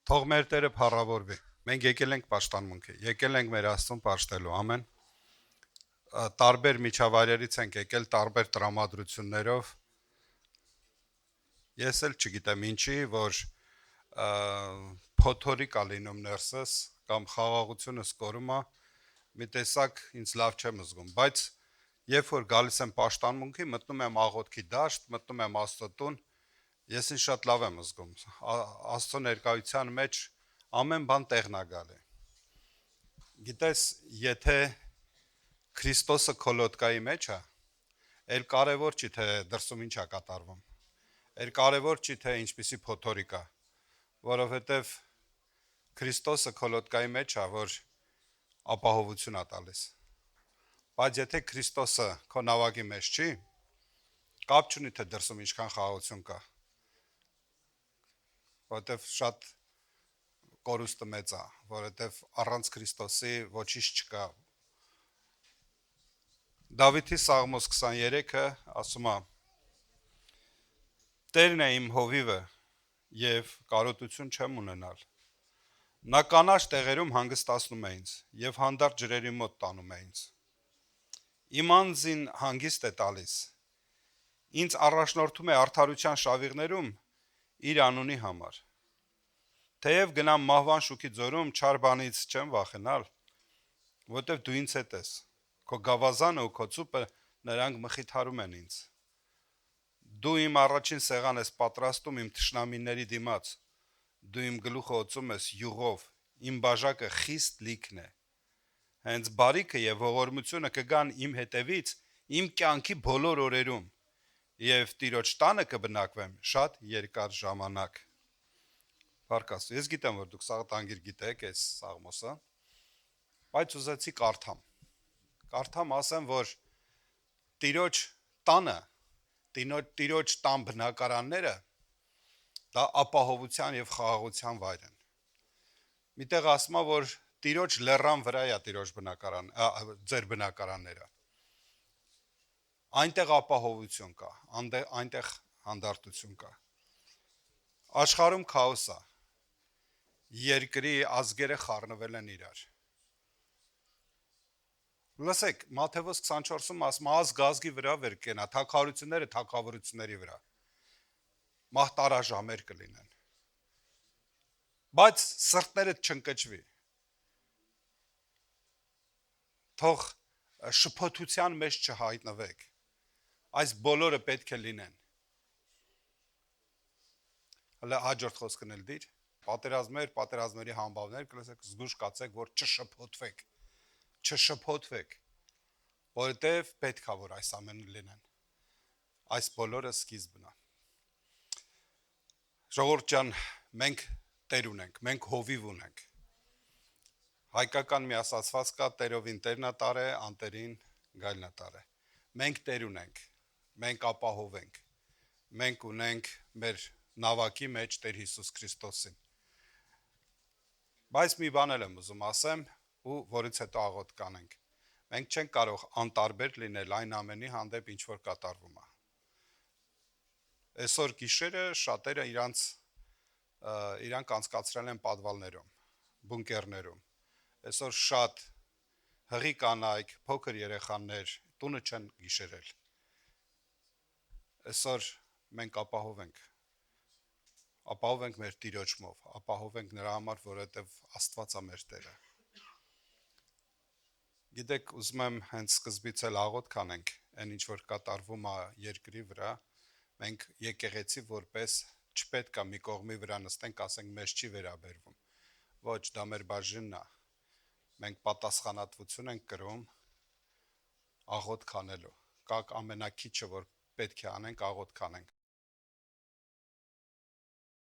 Թող մեր Տերը փառավորվի։ Մենք եկել ենք պաշտամունքի, եկել ենք մեր Աստծուն պաշտելու, ամեն։ Տարբեր միջավայրերից ենք եկել, տարբեր տրամադրություններով։ Ես էլ չգիտեմ ինչի, որ փոթորիկ ա լինում ներսս կամ խաղաղությունը սկորում է, մի տեսակ ինձ լավ չեմ զգում, բայց երբ որ գալիս եմ պաշտամունքի, մտնում եմ աղոթքի դաշտ, մտնում եմ Աստծո տուն, ես ինձ շատ լավ եմ զգում, Աստծո ներկայության մեջ ամեն բան տեղն է գալի։ Գիտես, եթե Քրիստոսը քո լոդկայի մեջ է, էլ կարևոր չի թե դրսում ինչ է կատարվում, էլ կարևոր չի թե ինչպիսի փոթորիկ է, որովհետև Քրիստոսը քո լոդկայի մեջ է, որ ապահովություն է տալիս։ Բայց եթե Քրիստոսը քո նավակի մեջ չի, կապ չունի թե դրսում ինչքան խաղաղություն կա, որովհետև շատ կորուստը մեծ է, որովհետև առանց Քրիստոսի ոչինչ չկա։ Դավիթի Սաղմոս 23-ը ասում է. Տերն է իմ հովիվը և կարոտություն չեմ ունենալ։ Նա կանաչ տեղերում հանգստացնում է ինձ և հանդարտ ջրերի մոտ տանում է ինձ։ Իմ անձին հանգիստ է տալիս, ինձ առաջնորդում է արդարության շավիղներում իր անունի համար։ Թեև գնամ մահվան շուքի ձորում, չար բանից չեմ վախենալ, որտև դու ինձ հետ ես, քո գավազանը ու քո ծուպը նրանք մխիթարում են ինձ։ Դու իմ առաջին սեղան ես պատրաստում իմ թշնամիների դիմաց, դու իմ գլուխը օծում ես յուղով, իմ բաժակը խիստ լիքն է։ Հենց բարիքը և ողորմությունը կգան իմ հետևից իմ կյանքի բոլոր օրերում և Տիրոջ տանը կբնակվեմ շատ երկար ժամանակ։ Փառք Աստծո, ես գիտեմ, որ դուք տանգիր գիտեք այս Սաղմոսը, բայց ուզեցի կարդամ, ասեմ, որ Տիրոջ տանը, Տիրոջ տան բնակարանները դա ապահովության և խաղաղության վայր են։ Միտեղ ասում է, որ Տիրոջ լեռան վրա է ձեր բնակարանները։ Այնտեղ ապահովություն կա, այնտեղ հանդարտություն կա։ Աշխարհում քաոս է, երկրի ազգերը խառնվել են իրար։ Լսեք, Մատթեոս 24-ում ասում է, ազգ ազգի վրա վեր կենա, թագավորությունները թագավորությունների վրա։ Մահտարաժամեր կլինեն։ Բայց սրտներդ չընկճվի։ Թող շփոթության մեջ չհայտնվեք, այս բոլորը պետք է լինեն։ Հələ հաջորդ խոսքն էլ դիր, պատերազմների համբավներ կլսեք, զգուշ կացեք, որ չշփոթվեք, որովհետև պետք է, որ այս ամենը լինեն, այս բոլորը սկիզբն է։ Ժողովուրդ ջան, մենք Տեր ունենք, մենք հովիվ ունենք։ Հայկական մի ասացված կա, Տերովին Տերն է տարե, անտերին գայլն է տարե։ Մենք Տեր ունենք, մենք ապահով ենք, մենք ունենք մեր նավակի մեջ Տեր Հիսուս Քրիստոսին։ Բայց մի բան էլ եմ ուզում ասեմ, ու որից հետո աղոթք կանենք։ Մենք չենք կարող անտարբեր լինել այն ամենի հանդեպ, ինչ որ կատարվում է։ Այսօր գիշերը շատերը իրանք անցկացրել են պադվալներում, բունկերներում։ Այսօր շատ հղի կանայք, փոքր երեխաներ տունը չեն գիշերել։ Այսօր մենք ապահով ենք մեր Տիրոջմով, ապահով ենք նրա համար, որովհետև Աստված է մեր Տերը։ Գիտեք, ուզում եմ հենց սկզբից էլ աղոթք անենք, այն ինչ որ կատարվում է երկրի վրա, մենք եկեղեցի որպես չպետք է մի կողմի վրա նստենք, ասենք մեզ չի վերաբերվում։ Ոչ, դա մեր բաժինն է։ Մենք պատասխանատվություն ենք կրում աղոթք անելու։ Կա ամենակիչը, որ պետք է անենք, աղոթք անենք։